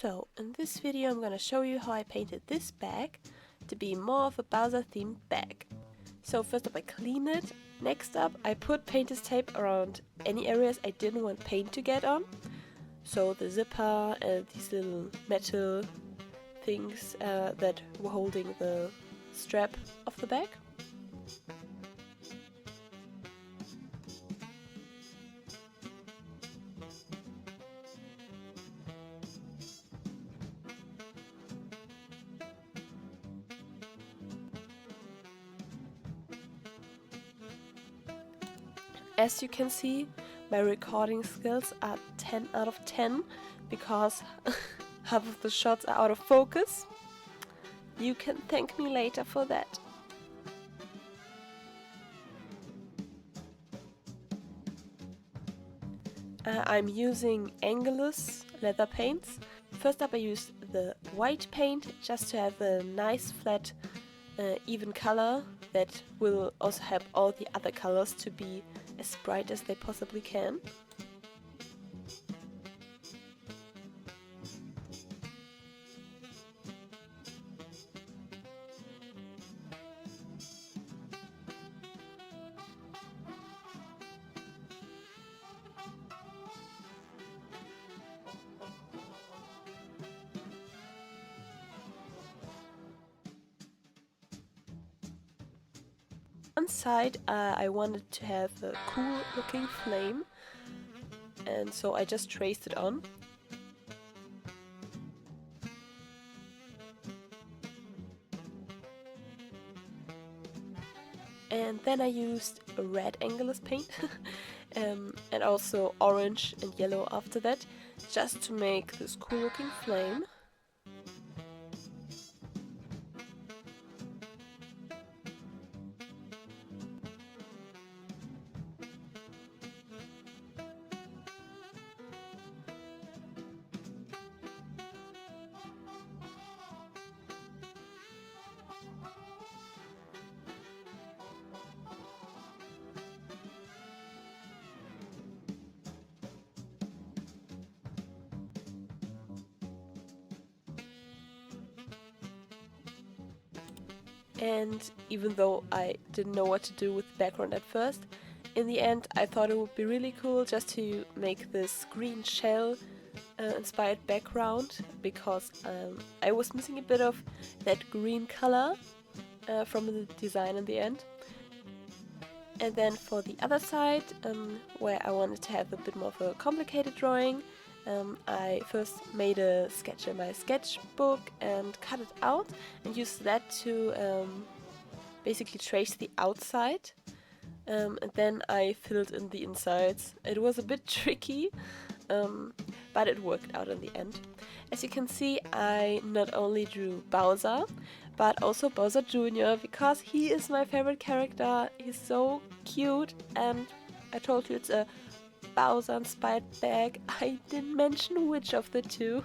So, in this video I'm gonna show you how I painted this bag to be more of a Bowser themed bag. So first up I clean it, next up I put painter's tape around any areas I didn't want paint to get on. So the zipper and these little metal things that were holding the strap of the bag. As you can see, my recording skills are 10 out of 10 because half of the shots are out of focus. You can thank me later for that. I'm using Angelus leather paints. First up I used the white paint just to have a nice flat even color that will also help all the other colors to be as bright as they possibly can. One side I wanted to have a cool looking flame, and so I just traced it on. And then I used a red Angelus paint and also orange and yellow after that, just to make this cool looking flame. And even though I didn't know what to do with the background at first, in the end I thought it would be really cool just to make this green shell inspired background, because I was missing a bit of that green color from the design in the end. And then for the other side, where I wanted to have a bit more of a complicated drawing, I first made a sketch in my sketchbook and cut it out and used that to basically trace the outside, and then I filled in the insides. It was a bit tricky, but it worked out in the end. As you can see, I not only drew Bowser, but also Bowser Jr. because he is my favorite character. He's so cute, and I told you it's a Bowser inspired bag. I didn't mention which of the two.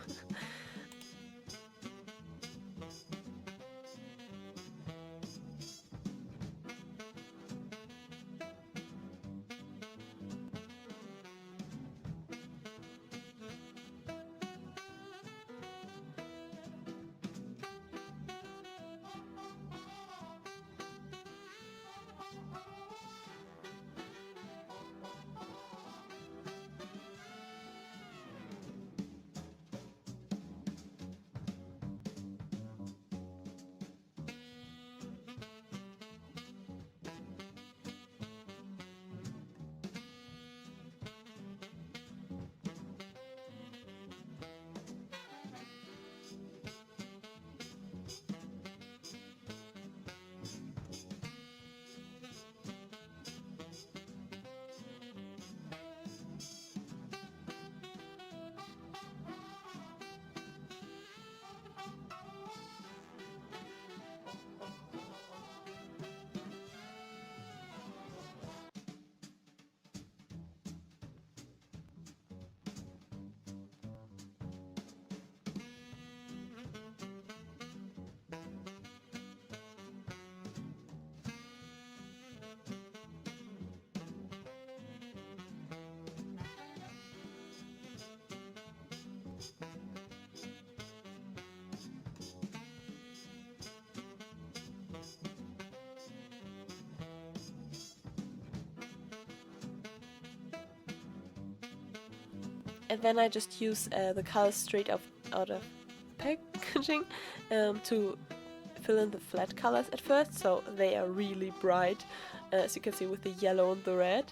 And then I just use the colors straight out of packaging to fill in the flat colors at first, so they are really bright, as you can see with the yellow and the red.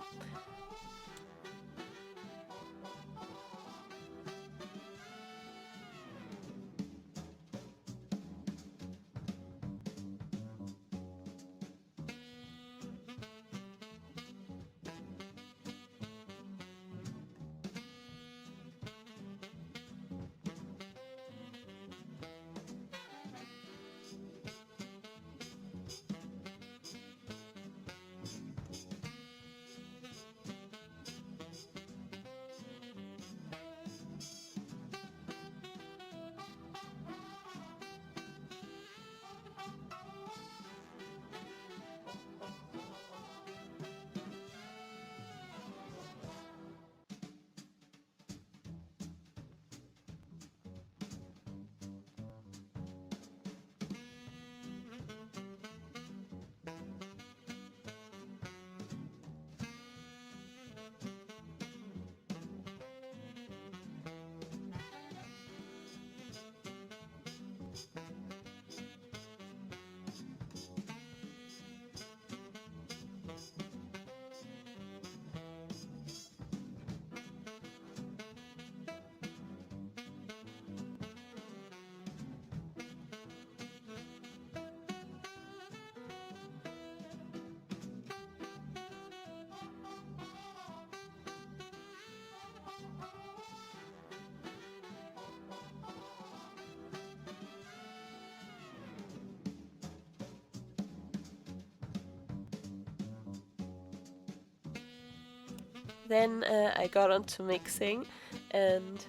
Then I got on to mixing and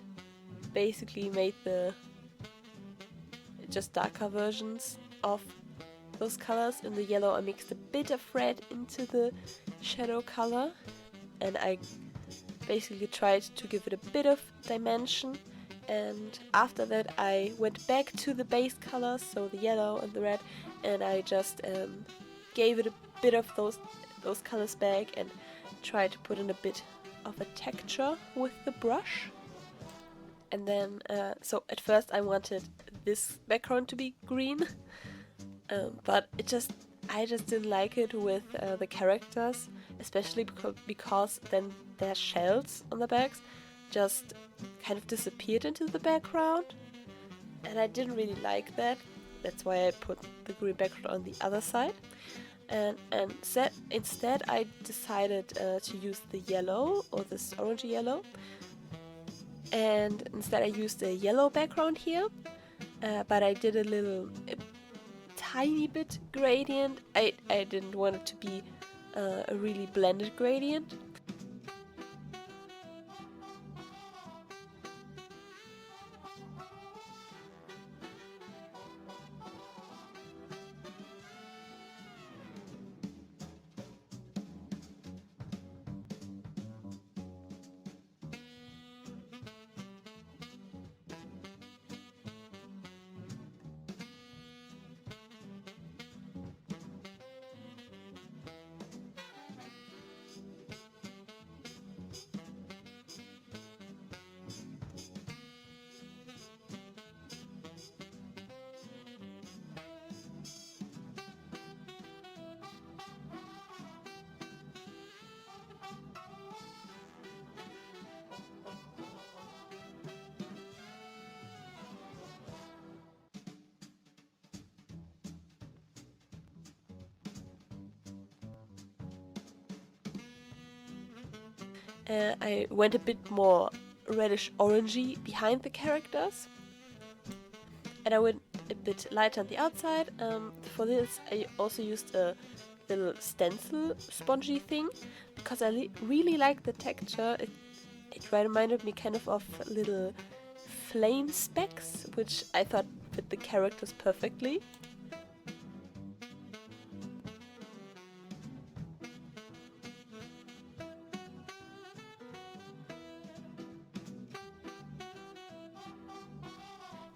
basically made the just darker versions of those colors. In the yellow I mixed a bit of red into the shadow color, and I basically tried to give it a bit of dimension, and after that I went back to the base colors, so the yellow and the red, and I just gave it a bit of those colors back and tried to put in a bit of a texture with the brush. And then, so at first I wanted this background to be green, but I just didn't like it with the characters, especially because then their shells on the backs just kind of disappeared into the background, and I didn't really like that. That's why I put the green background on the other side. And instead I decided to use the yellow, or this orangey yellow, and instead I used a yellow background here, but I did a tiny bit gradient. I didn't want it to be a really blended gradient. I went a bit more reddish orangey behind the characters, and I went a bit lighter on the outside. For this I also used a little stencil spongy thing, because I really liked the texture. It reminded me kind of little flame specks, which I thought fit the characters perfectly.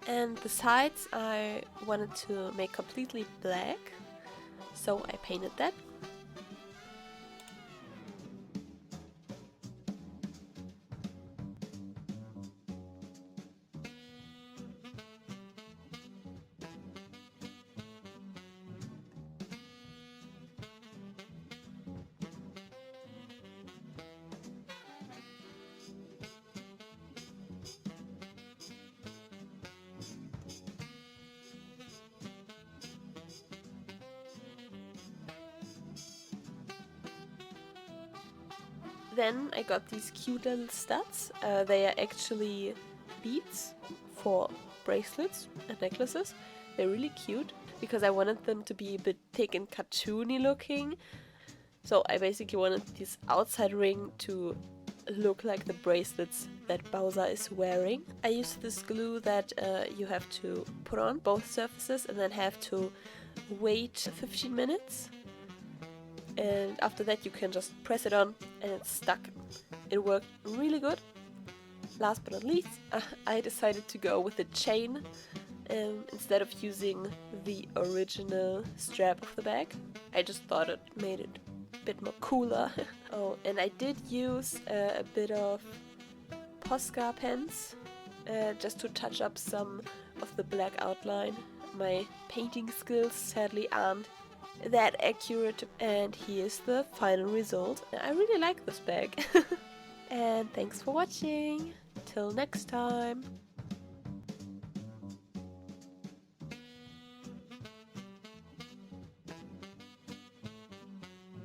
And the sides I wanted to make completely black, so I painted that. Then I got these cute little studs. They are actually beads for bracelets and necklaces. They're really cute because I wanted them to be a bit thick and cartoony looking. So I basically wanted this outside ring to look like the bracelets that Bowser is wearing. I used this glue that you have to put on both surfaces and then have to wait 15 minutes. And after that you can just press it on and it's stuck. It worked really good. Last but not least, I decided to go with the chain instead of using the original strap of the bag. I just thought it made it a bit more cooler. Oh, and I did use a bit of Posca pens just to touch up some of the black outline. My painting skills sadly aren't that accurate, and here's the final result. I really like this bag. And thanks for watching. Till next time.